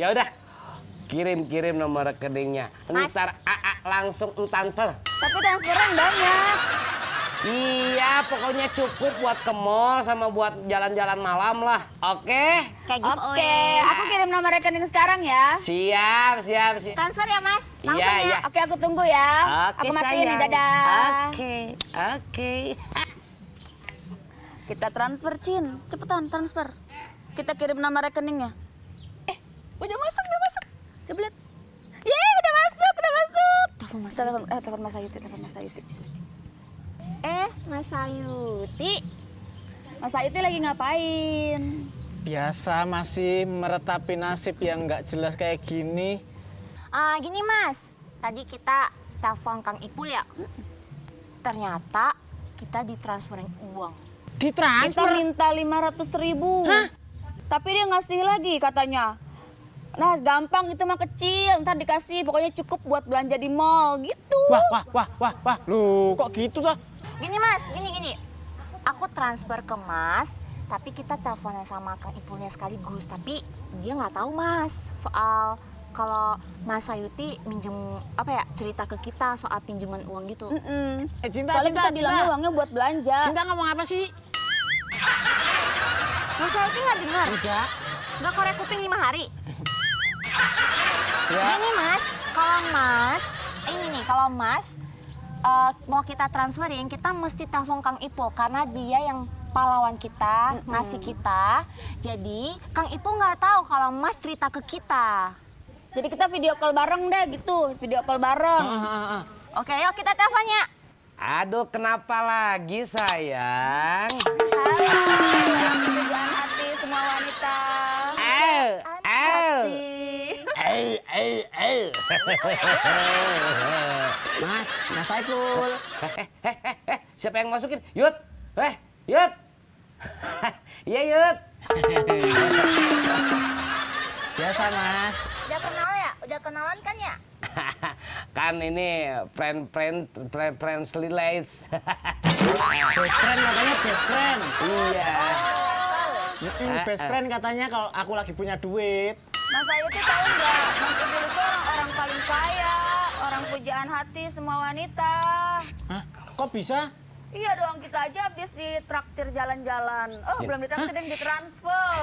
Ya udah. Kirim nomor rekeningnya. Ntar AA langsung transfer. Tapi transferan banyak. Iya, pokoknya cukup buat ke mall sama buat jalan-jalan malam lah. Oke? Kayak giveaway. Oke, aku kirim nomor rekening sekarang ya. Siap. Transfer ya, Mas? Langsung Iya, ya? iya. Oke, aku tunggu ya. Oke, aku matiin nih, sayang. dadah. Oke. Kita transfer, Cin. Cepetan, transfer. Kita kirim nomor rekeningnya. Udah masuk. Coba lihat. Yeay, udah masuk. Telepon Mas Ayuti. Mas Ayuti. Mas Ayuti lagi ngapain? Biasa masih meretapi nasib yang nggak jelas kayak gini. Gini Mas, tadi kita telepon Kang Ipul ya. Ternyata kita ditransferin uang. Kita Ditransfer? minta 500.000. Hah? Tapi dia ngasih lagi katanya. Nah, gampang itu mah kecil, ntar dikasih. Pokoknya cukup buat belanja di mall gitu. Wah. Loh, kok gitu toh? Gini Mas, gini. Aku transfer ke Mas, tapi kita teleponan sama Kang Ipulnya sekaligus. Tapi dia nggak tahu Mas soal kalau Mas Sayuti minjem cerita ke kita soal pinjaman uang gitu. Cinta. Soalnya kita bilangnya uangnya buat belanja. Cinta ngomong apa sih? Mas Sayuti nggak dengar? Enggak. Nggak korek kuping 5 hari? Ya. Gini Mas, kalau Mas mau kita transferin, kita mesti telepon Kang Ipul karena dia yang pahlawan kita, ngasih kita. Jadi Kang Ipul nggak tahu kalau Mas cerita ke kita. Jadi kita video call bareng deh gitu, video call bareng. Oke, yuk kita teleponnya. Aduh, kenapa lagi sayang? Halo, pekerjaan hati semua wanita. Mas Saiful. Siapa yang masukin? Yud. Yud. Iya, Yud. Biasa, Mas. Udah kenal ya? Udah kenalan kan ya? Kan ini friend relates. Best friend katanya best friend. Iya. Best friend katanya kalau aku lagi punya duit. Mas Ayuti tahu nggak? Mas Ipul itu orang paling kaya, orang pujaan hati semua wanita. Hah? Kok bisa? Iya dong, kita aja habis ditraktir jalan-jalan. Oh, belum ditraktir yang ditransfer.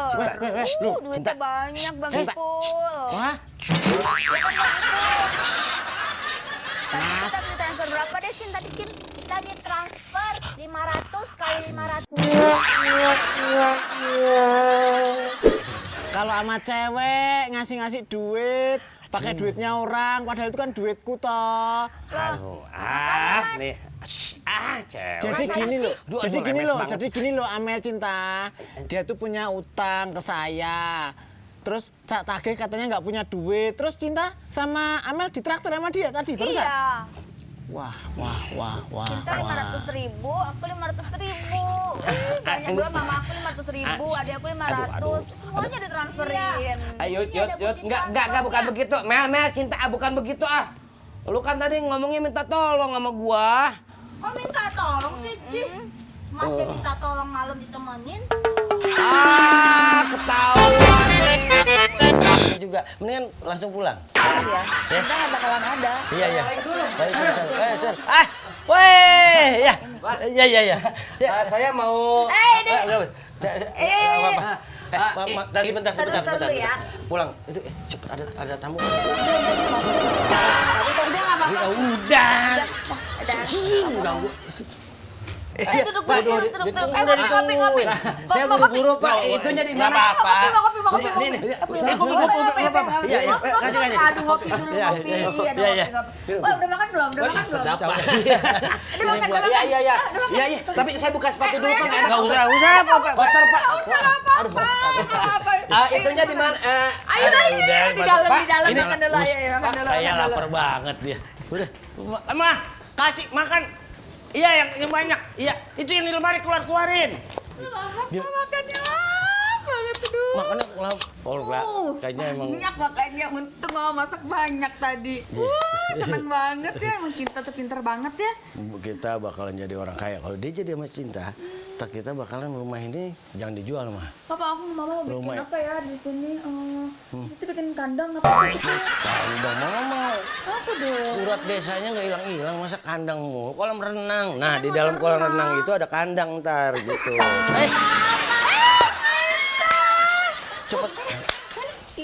Lu, Duitnya banyak Bang Ipul. Wah, Tadi kita ditransfer berapa deh, Cin? Tadi, Cin? Kita ditransfer 500 kali 500. kalau sama cewek ngasih duit, pakai duitnya orang, padahal itu kan duitku toh. Aduh, nih. Cewek. Jadi gini loh, Amel Cinta. Dia tuh punya utang ke saya. Terus Cak Tagih katanya nggak punya duit. Terus Cinta sama Amel ditraktir sama dia tadi barusan. Iya. Wah. Cinta 500.000, aku 500.000. Banyak juga mama aku 500.000, adik aku 500. Semuanya ditransferin. Ayo, Yud. Enggak, bukan begitu. Mel, Cinta, bukan begitu ah. Lu kan tadi ngomongnya minta tolong sama gua. Kok minta tolong sih, Ji? Masih minta tolong malam ditemenin? Ketahuan juga. Mendingan langsung pulang. Iya, Cinta nggak bakalan ada. Iya. Waalaikumsalam. Weh, ya. Saya mau. Sebentar. dulu ya. Pulang. Itu cepet ada tamu. Udah. Ganggu. Duduk. Kopi. Saya buru-buru, Pak. Itunya di mana? Kopi. Ini apa? Iya. Kasih. Aduh, ngopi dulu, kopi. Wah, udah makan belum? Sedap, Pak. Iya. Tapi saya buka sepatu dulu, Pak. Enggak usah, Pak. Kotor, Pak. Itunya di mana? Ayo, di dalam makan dulu ya. Saya lapar banget dia. Udah, Mah, kasih makan. Iya, yang banyak. Iya, itu yang di lemari keluarin. Makannya banget tuh. Makannya kayaknya emang. Banyak makanya untung mama masak banyak tadi. Seneng banget ya, emang Cinta tuh pinter banget ya. Kita bakalan jadi orang kaya kalau dia jadi sama Cinta. kita bakalan rumah ini jangan dijual mah. Papa, aku mama mau bikin Rumah. apa ya di sini? Itu bikin kandang apa? Kandang mama mau. Apa dong? Urat desanya nggak hilang-hilang, masa kandang mulu, kolam renang. Nah di dalam kolam renang itu ada kandang ntar gitu. Cepet. Si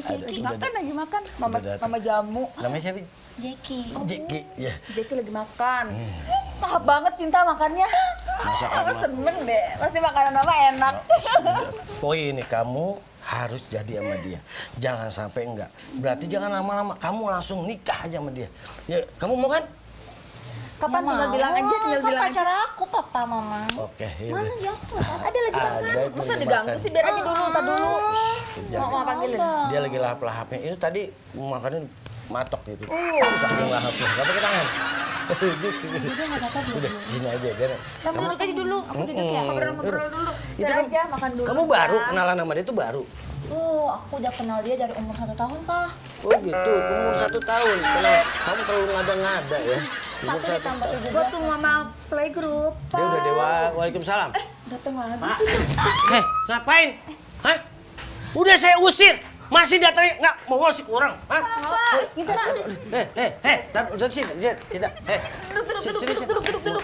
Ada, Makan lagi makan. Mama Udah datang. mama jamu. Namanya siapa? Jackie. Jeki. Ya. Jackie lagi makan. Tahap banget Cinta makannya. Masakan Aku mah. seneng deh. Pasti makanan mama enak. Pokoknya ini kamu harus jadi sama dia. Jangan sampai enggak. Berarti jangan lama-lama. Kamu langsung nikah aja sama dia. Ya, kamu mau kan? Kapan tinggal bilang aja, tinggal Kan bilang aja. pacar aku, Papa, Mama. Oke, Mana yaudah. jatuh? Ada lagi makan. Ada itu Masa lagi diganggu makan. sih? Biar aja dulu, tar dulu. Jangan. Mau panggilin? Dia lagi lahap-lahapnya. Itu tadi makannya matok gitu. Saking lahapnya. Gak pakai tangan. Udah, sini aja. Biar Kamu duduk aja dulu. Aku duduk ya. Ngobrol-ngobrol dulu. Itu Biar kan, aja makan dulu. kamu baru kenalan sama dia itu baru. Oh, aku udah kenal dia dari umur 1 tahun, Pak. Oh gitu, umur 1 tahun. Kamu terlalu ngada-ngada ya. Umur 1 ditambah tahun. 17. Gua tuh mama playgroup. Dia udah dewa. Waalaikumsalam. Dateng lagi sih. Ngapain? Hah? Udah saya usir. Masih datangnya nggak mau ngasih kurang. Hah? Gitu lah. Udah sini, kita. Duduk.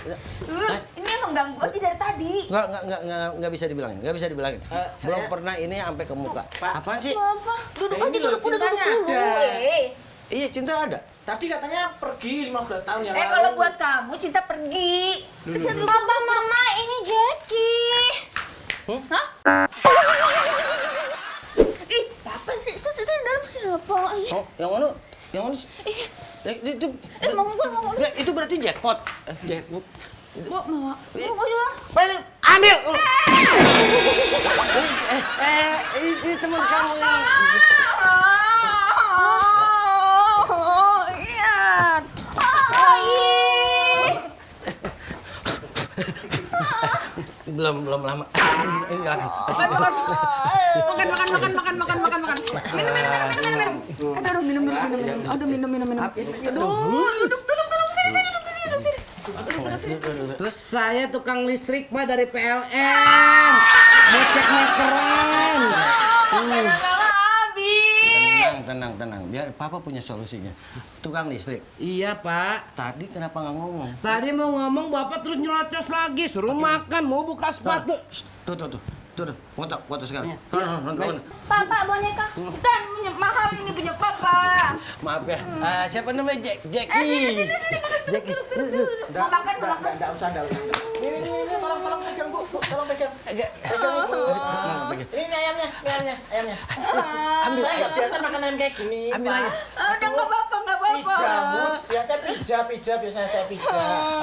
Ini emang ganggu aja dari tadi. Nggak bisa dibilangin, nggak bisa dibilangin. Belum pernah ini sampai ke muka. Apaan sih? Duduk Nah, aja ini loh, duduk dulu. cintanya ada. Iya cinta ada. Tadi katanya pergi 15 tahun yang lalu. Kalau buat kamu Cinta pergi. Papa, Mama, ini Jackie. Hah? Ih, apa sih? Itu dalam siapa? Ih, Oh, yang mana? Yang mana? Itu. mau. Itu berarti jackpot. Jackpot. Mau ya. Ambil. Ini teman kamu yang. Iya. Belum lama. Silakan. Makan. Minum. Aduh, minum. Aduh, duduk sini. Terus saya tukang listrik Pak dari PLN. Mau cek meteran. Tenang. Biar Papa punya solusinya. Tukang listrik. Iya Pak. Tadi kenapa nggak ngomong? Tadi mau ngomong Bapak terus nyerocos lagi. Suruh makan, mau buka sepatu. Tuh. Foto sekarang. Papa, boneka. Kan mahal ini punya papa. Maaf ya. Siapa namanya Jackie? Jackie. Mau makan. Enggak usah. Ini tolong pegang, Bu. Tolong pegang. Ini ayamnya. Ambil. Saya nggak biasa makan ayam kayak gini. Ambil aja. Udah nggak apa-apa. Pija, Bu. Biasa pija, biasanya saya pija.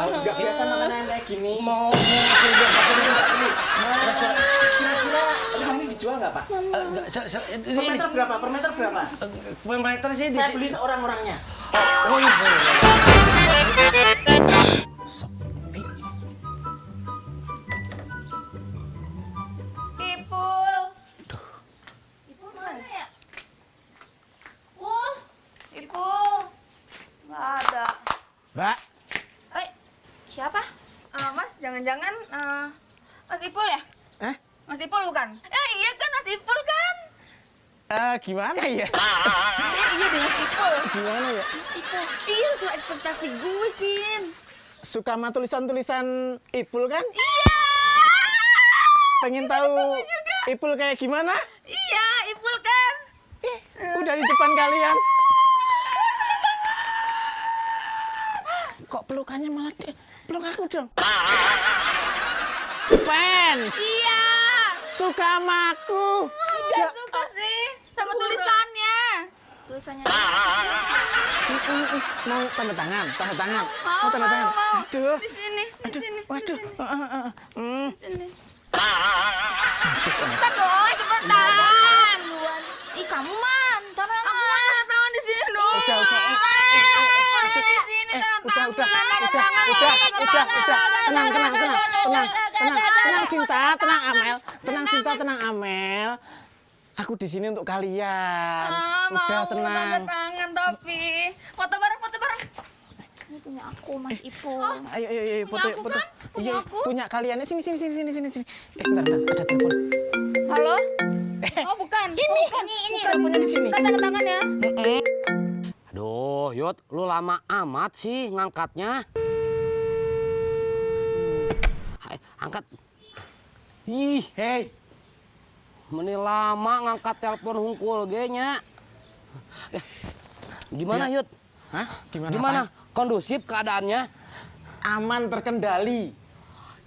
Nggak biasa makan ayam kayak gini. Mau ngasih dia enggak ini. Kira-kira rumah ini dijual nggak, Pak? Ini Per meter berapa? per meter sih di Saya beli seorang-orangnya. Oh iya. Sepi. Ipul. Ipul mana ya? Ipul. Nggak ada. Mbak, Siapa? Mas, jangan-jangan Mas Ipul ya? Mas Ipul bukan? Iya kan Mas Ipul kan? gimana ya? Iya deh Mas Ipul. Gimana ya? Mas Ipul. Iya, sesuai ekspektasi gue, Cin. Suka sama tulisan-tulisan Ipul kan? Iya. Pengen tahu Ipul kayak gimana? Iya, Ipul kan? Udah di depan kalian. Kok pelukannya malah peluk aku dong? Fans, Iya. suka sama aku. Gak suka sih sama tulisannya. Tulisannya. Mau tanda tangan? Mau. Tanda tangan. Aduh. Di sini. Waduh. Di sini. Cepetan dong, cepetan. Ih, kamu man. Ntar Aku mau tanda tangan di sini dong. Udah. Di sini tanda tangan. Tenang cinta, tenang Amel. Aku di sini untuk kalian. Udah Mau tenang. tanda tangan tapi foto bareng. Ini punya aku, Mas Ipul. Ayo Punya aku foto. kan? punya Iya, aku. punya kalian. Sini. Bentar, ada telepon. Halo? Oh bukan. Ini teleponnya di sini. Tanda tangan ya. Aduh, Yud, lu lama amat sih ngangkatnya. Hai, angkat. Ih, Hei, meni lama ngangkat telepon hungkul ge nya. Gimana, Yud? hah? Gimana? Gimana? Pak? Kondusif keadaannya? Aman, terkendali.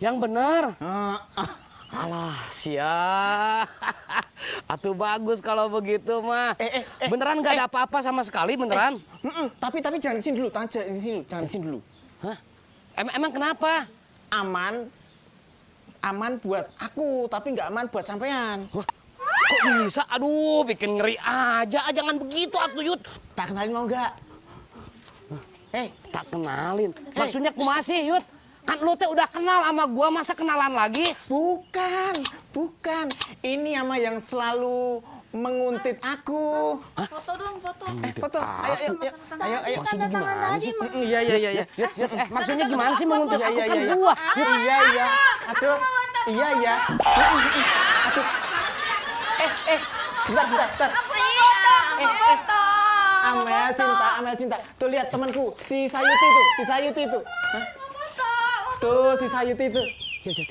Yang bener. Ah. Alah, sia. Atuh bagus kalau begitu mah. Beneran nggak ada apa-apa sama sekali, beneran? Tapi jangan di sini dulu, jangan di sini dulu. Hah? Emang kenapa? Aman buat aku, tapi nggak aman buat sampean. Wah, kok bisa? Aduh, bikin ngeri aja. Jangan begitu, atuh Yud. Tak kenalin mau nggak? Tak kenalin. Maksudnya kumaha sih, Yud? Kan lu teh udah kenal sama gua, masa kenalan lagi? Bukan. Ini sama yang selalu menguntit aku. Foto dong, foto. Foto. Ayo. Maksudnya gimana sih? Iya. Yud, maksudnya gimana sih menguntit aku kan gua? Iya. Aduh. Iya. Aduh. Bentar. Foto. Amel cinta. Tuh lihat temanku, si Sayuti itu. Hah? Tuh si Sayuti itu.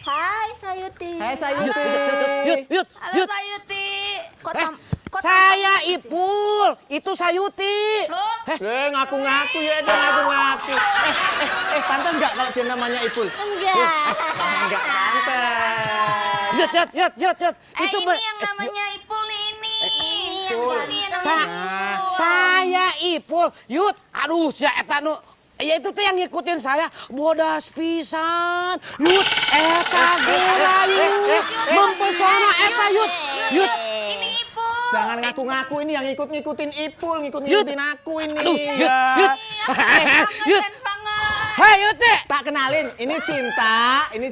Hai Sayuti. Hai Sayuti. Yud. Halo Sayuti. Saya Ipul, itu Sayuti. Loh? Ngaku-ngaku ya dia ngaku-ngaku. Pantas nggak kalau dia namanya Ipul? Enggak. Nggak pantas. Yud. Itu Ini yang namanya Ipul ini. Ipul. Ini yang namanya Saya Ipul. Yud, aduh sia eta nu ya itu teh yang ngikutin saya bodas pisan. Yud, eta geura Yud. Mempesona eta Yud. Ini Ipul. Jangan ngaku-ngaku, ini yang ngikutin Ipul, ngikutin aku ini. Aduh, Ya. Yud. Sangat. Hai Yud teh. Tak kenalin, ini Cinta, ini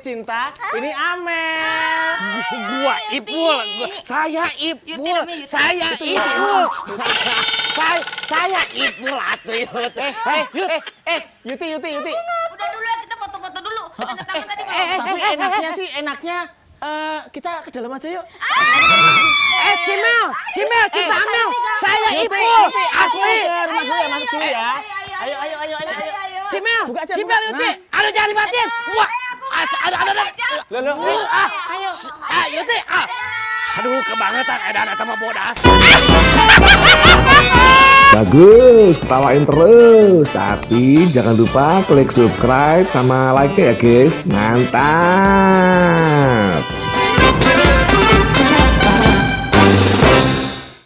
Amel. Gua Ipul, saya Ipul, saya Ipul. Saya Ipul atuh Yud. Yuti. Udah dulu ya, kita foto-foto dulu. Tanda tangan tadi. Tapi enaknya kita ke dalam aja yuk. Cimel, Cinta Amel. Saya Ipul, asli. Masuk dulu ya. Ayo. Cimel, Buka aja, Cimel buka. Yuti. Aduh jangan dibatin. Wah, ada. Loh. Ayo. Yuti. Aduh, kebangetan edan eta mah bodas. Bagus, ketawain terus. Tapi jangan lupa klik subscribe sama like ya guys. Mantap.